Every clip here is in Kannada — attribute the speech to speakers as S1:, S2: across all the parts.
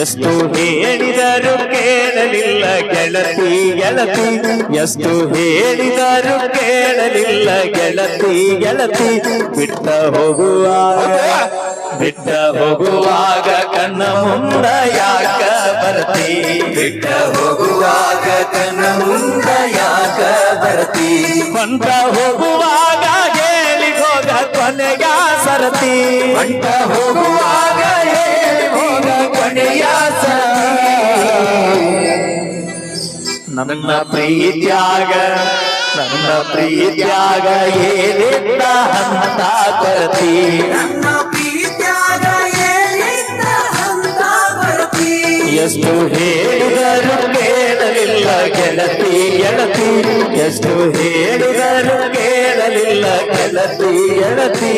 S1: ಎಷ್ಟು ಹೇಳಿದರು ಕೇಳಲಿಲ್ಲ ಗೆಳತಿ ಗೆಳತಿ, ಎಷ್ಟು ಹೇಳಿದರು ಕೇಳಲಿಲ್ಲ ಗೆಳತಿ ಗೆಳತಿ. ಬಿಟ್ಟ ಹೋಗುವಾಗ ಕಣ್ಣ ಮುಂದ ಯಾಕ ಬರ್ತಿ,
S2: ಬಿಟ್ಟ ಹೋಗುವಾಗ ಕಣ್ಣ ಮುಂದ ಯಾಕ ಬರ್ತಿ,
S1: ಹೊಂಟ ಹೋಗುವಾಗ ಹೇಳಿ ಹೋಗ ಕೊನೆಯ ಸರತಿ,
S2: ಹೊಂಟ ಹೋಗುವಾಗ ಹೇಳಿ ಹೋಗ ಕೊನೆಯ ಸರತಿ.
S1: ನನ್ನ ಪ್ರೀತ್ಯಾಗ ಏನಿದ್ದ ಅಂತ ಕೊರತಿ,
S2: ನನ್ನ ಪ್ರೀತ್ಯಾಗ ಏನಿದ್ದ ಅಂತ ಬರ್ತಿ.
S1: ಎಷ್ಟು ಹೇಳಿದರು ಕೇಳಲಿಲ್ಲ ಗೆಳತಿ ಗೆಳತಿ, ಎಷ್ಟು ಹೇಳಿದರು ಕೇಳಲಿಲ್ಲ ಗೆಳತಿ ಗೆಳತಿ.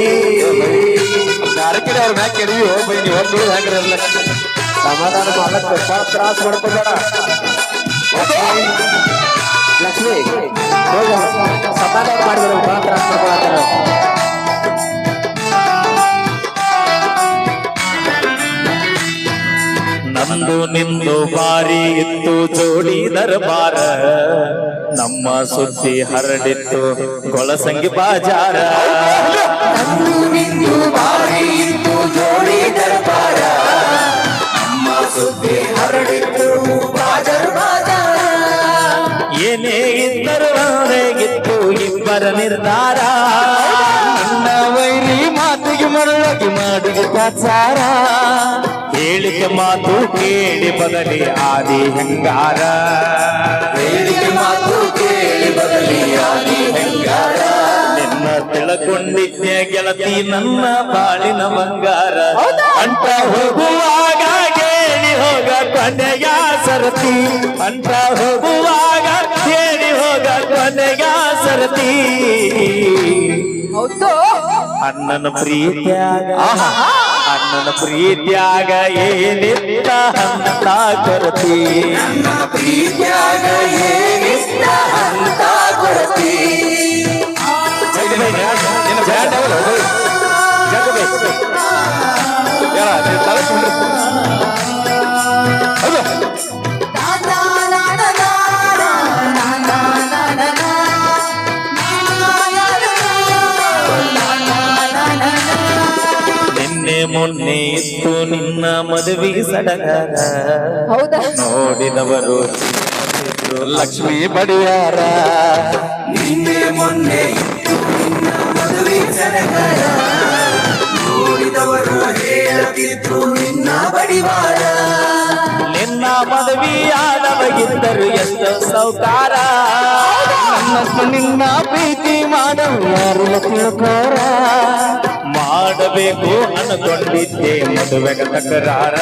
S3: ಯಾರಕ್ಕಿದೆ ಅವ್ರ ಮ್ಯಾಕ್ ಕೆಡವಿ ಹೋಗ್ಬೈ ನೀವು ಹೊರಗೆ ಹಾಕಿರಲ್ಲ.
S4: ಸಮಾಧಾನ ಮಾಡಕ್ಕೆ ತ್ರಾಸ ಮಾಡ್ಕೋಬೇಡ. ಲಕ್ಷ್ಮಿ ಹೋಗ ಸಮಾಧಾನ ಮಾಡಿದ್ರು ಬಹಳ ತ್ರಾಸ ಮಾಡ್ಕೊಳತ್ತಾರ.
S1: ನಂದು ನಿಂದು ಬಾರಿ ಇತ್ತು ಜೋಡಿ ದರ್ಬಾರ, ನಮ್ಮ ಸುದ್ದಿ ಹರಡಿತ್ತು ಗೊಳಸಂಗಿ ಬಾಜಾರ.
S2: ನಂದು ನಿಂದು ಬಾರಿ ಇತ್ತು ಜೋಡಿ ದರ್ಬಾರ, ನಮ್ಮ ಸುದ್ದಿ ಹರಡಿತ್ತು ಬಾಜರ್ ಬಾಜಾರ.
S1: ಏನೇ ಇದ್ದರು ಹೇಗಿತ್ತು ಇಬ್ಬರ ನಿರ್ಧಾರ,
S3: ನನ್ನ ವೈರಿ ಮಾತಿಗೆ ಮರಳಾಗಿ ಮಾಡಿದ ತಾತ್ಸಾರ.
S1: ಹೇಳಿಕೆ ಮಾತು ಕೇಳಿ ಬದಲಿ ಆದಿ ಹೆಂಗಾರ,
S2: ಹೇಳಿಕೆ ಮಾತು ಕೇಳಿ ಬದಲಿ ಆದಿ ಹೆಂಗಾರ.
S1: ನಿನ್ನ ತಿಳ್ಕೊಂಡಿದ್ದೆ ಗೆಳತಿ ನನ್ನ ಬಾಳಿನ ಬಂಗಾರ. ಅಂಟ ಹೋಗುವಾಗ ಹೇಳಿ ಹೋಗ ಕೊನೆಯ ಸರತಿ, ಅಂಟ ಹೋಗುವಾಗ ಹೇಳಿ ಹೋಗ ಕೊನೆಯ ಸರತಿ. ಅಣ್ಣನ ಪ್ರೀತ್ಯಾಗ ಏನಿತ್ತ ಅಂತ ಕೊರತಿ,
S2: ನನ್ನ ಪ್ರೀತ್ಯಾಗ ಏನಿಷ್ಟ ಅಂತ ಕೊರತಿ.
S3: ನಿನ್ನ ಬ್ಯಾಂಡ್ ಅವಲ್ಲ
S1: ನಿನ್ನೆ ಮೊನ್ನೆ ಇತ್ತು ನಿನ್ನ ಮದುವೆ ಸಡಗರ, ನೋಡಿದವರು
S3: ಲಕ್ಷ್ಮೀ ಬಡಿಯಾರ.
S2: ನಿನ್ನೆ ಮೊನ್ನೆ ಇತ್ತು ನಿನ್ನ ಮದುವೆ ಸಡಗರ, ನೋಡಿದವರು ಹೇಳುತ್ತಿದ್ರು ನಿನ್ನ ಬಡಿವಾರ.
S1: ನಿನ್ನ ಮದುವೆಯಾದವಗಿದ್ದರು ಎಷ್ಟು ಸೌಕಾರ,
S3: ನನ್ನಷ್ಟು ನಿನ್ನ ಪ್ರೀತಿ ಮಾಡಲು ಯಾರಿಲ್ಲ ತಿಳ್ಕೋರ.
S1: ಮಾಡಬೇಕು ಅನ್ಕೊಂಡಿದ್ದೆ ಮದುವೆಗ ತಕರಾರ,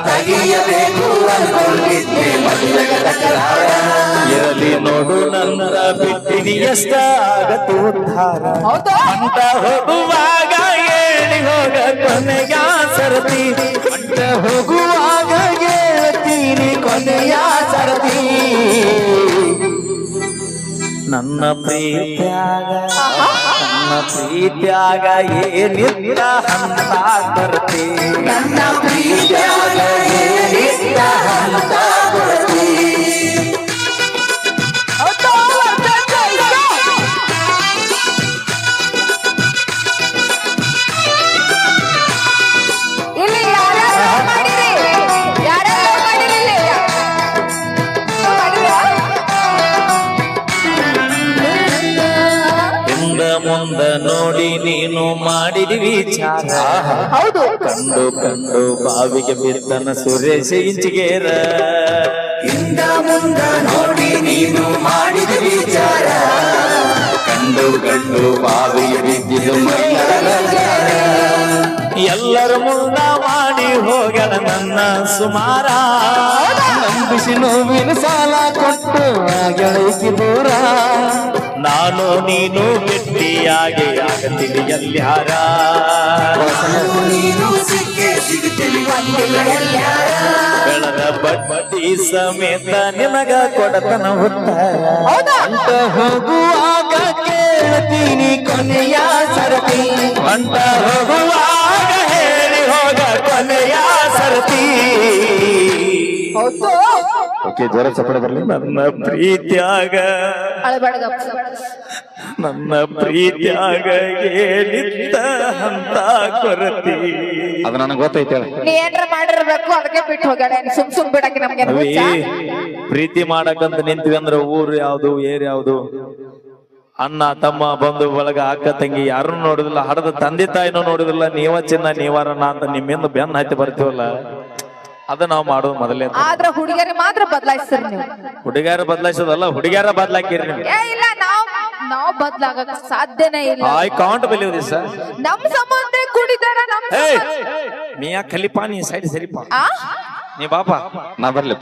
S2: ತೆಗೆಯಬೇಕು ಅನ್ಕೊಂಡಿದ್ದೆ ಮದುವೆಗೆ ತಕರಾರ.
S1: ಇರಲಿ ನೋಡು ನನ್ನ ಬಿಟ್ಟಿನಿ ಎಷ್ಟಾಗತ್ತು ಉದ್ಧಾರ. ಅಂಟ ಹೋಗುವಾಗ ಹೇಳಿ ಹೋಗ ಕೊನೆಯ ಸರತಿ,
S3: ಅಂಟ ಹೋಗುವಾಗ ಹೇಳ್ತೀನಿ ಕೊನೆಯ ಸರತಿ.
S1: ನನ್ನ ಪ್ರೀತ್ಯಾಗ ಏನಿಲ್ಲ ಅಂತ ಕೊರತಿ,
S2: ನನ್ನ ಪ್ರೀತ್ಯಾಗ ಏನಿಷ್ಟ ಅಂತ ಕೊರತಿ.
S5: ಇಲ್ಲಿ ಯಾರು ಮಾಡಿರಿ, ಯಾರು ಮಾಡಿರಿ,
S1: ಹಿಂದ ಮುಂದ ನೋಡಿ ನೀನು ಮಾಡಿದ ವಿಚಾರ.
S5: ಹೌದು
S1: ಕಂಡು ಬಾವಿಗೆ ಬಿದ್ದನ ಸುರೇಶ ಇಂಚಿಗೇರ.
S2: ಹಿಂದ ಮುಂದ ನೋಡಿ ನೀನು ಮಾಡಿದ ವಿಚಾರ, ಕಂಡು ಬಾವಿಗೆ ಬಿದ್ದಿದ್ದು ಮೈಯರ.
S1: ಎಲ್ಲರ ಮುಂದ ಮಾಡಿ ಹೋಗಣ ನನ್ನ ಸುಮಾರ,
S3: ನಂಬಿಸಿ ನೋವಿನ ಸಾಲ ಕೊಟ್ಟು ಗೆಳತಿ ದೂರ.
S1: ನಾನು ನೀನು ಗಟ್ಟಿಯಾಗಿ ಆಗತೀನಿ ಎಲ್ಯಾರ,
S2: ನೀನು ಸಿಕ್ಕೇ ಸಿಗುತ್ತೀವಿ
S1: ಬೆಳದ ಬಡ್ಡಿ ಸಮೇತ ನಿನಗ ಕೊಡತನ ಹೊತ್ತ.
S3: ಅಂಟ ಹೋಗುವಾಗ ಕೇಳ್ತೀನಿ ಕೊನೆಯ ಸರತಿ,
S1: ಅಂಟ ಹೋಗುವಾಗ ಹೇಳಿ
S3: ಓಕೆ ಜ್ವರ ಚಪ್ಪಡೆ ಬರ್ಲಿ
S1: ನನ್ನ ಪ್ರೀತಿಯಾಗ
S5: ಅಳಬಾಡಗಪ್ಪ
S1: ನನ್ನ ಪ್ರೀತಿಯಾಗ ಏನಿತ್ತ ಅಂತ ಕೊರತಿ
S3: ಅದು ನನಗೆ ಗೊತ್ತೈತೆ ಹೇಳ.
S5: ನೀ ಏನ್ರ ಮಾಡಿರ್ಬೇಕು ಅದಕ್ಕೆ ಬಿಟ್ಟು ಹೋಗ್ಯಾಳ ಸುಮ್ ಬಿಡಕ್ಕೆ ನಮ್ಗೆ
S1: ಅವಿ ಪ್ರೀತಿ ಮಾಡಕಂತ ನಿಂತ್ವಿ ಅಂದ್ರ ಊರು ಯಾವ್ದು ಏರ್ ಯಾವ್ದು ಅಣ್ಣ ತಮ್ಮ ಬಂಧು ಬಳಗ ಅಕ್ಕ ತಂಗಿ ಯಾರನ್ನು ನೋಡುದಿಲ್ಲ ಹಡದ ತಂದೆ ತಾಯಿನೂ ನೋಡುದಿಲ್ಲ ನೀವ ಚಿನ್ನ ನೀವಾರಣ್ಣ ಅಂತ ನಿಮ್ಮಿಂದ ಬೆನ್ನ ಹತ್ತಿ ಬರ್ತೀವಲ್ಲ ಅದ ನಾವ್ ಮಾಡೋದು ಮೊದಲೇ
S5: ಆದ್ರ ಹುಡುಗರಿ ಮಾತ್ರ ಬದಲಾಯಿಸ್ತೀರಿ ನೀವು
S1: ಹುಡುಗ್ಯಾರ ಬದಲಾಯಿಸೋದಲ್ಲ ಹುಡುಗ್ಯಾರ ಬದಲಾಕಿರಿ ನೀವು
S5: ಏ ಇಲ್ಲ ನಾವ್ ಬದ್ಲಾಗಕ್ ಸಾಧ್ಯನೇ ಇಲ್ಲ
S1: ಐ ಕಾಂಟ್ ಬಿಲೀವ್ ದಿಸ್
S5: ನಮ್ ಸಂಬಂಧ ಕುಡಿದಾರ ನಮ್
S1: ಮಿಯಾ ಖಲೀಫಾ ನೀ ಸೈಡ್ ಸರಿಪಾ
S5: ಆ
S1: ನೀ ಬಾಪಾ
S3: ನಾ ಬರ್ಲಿ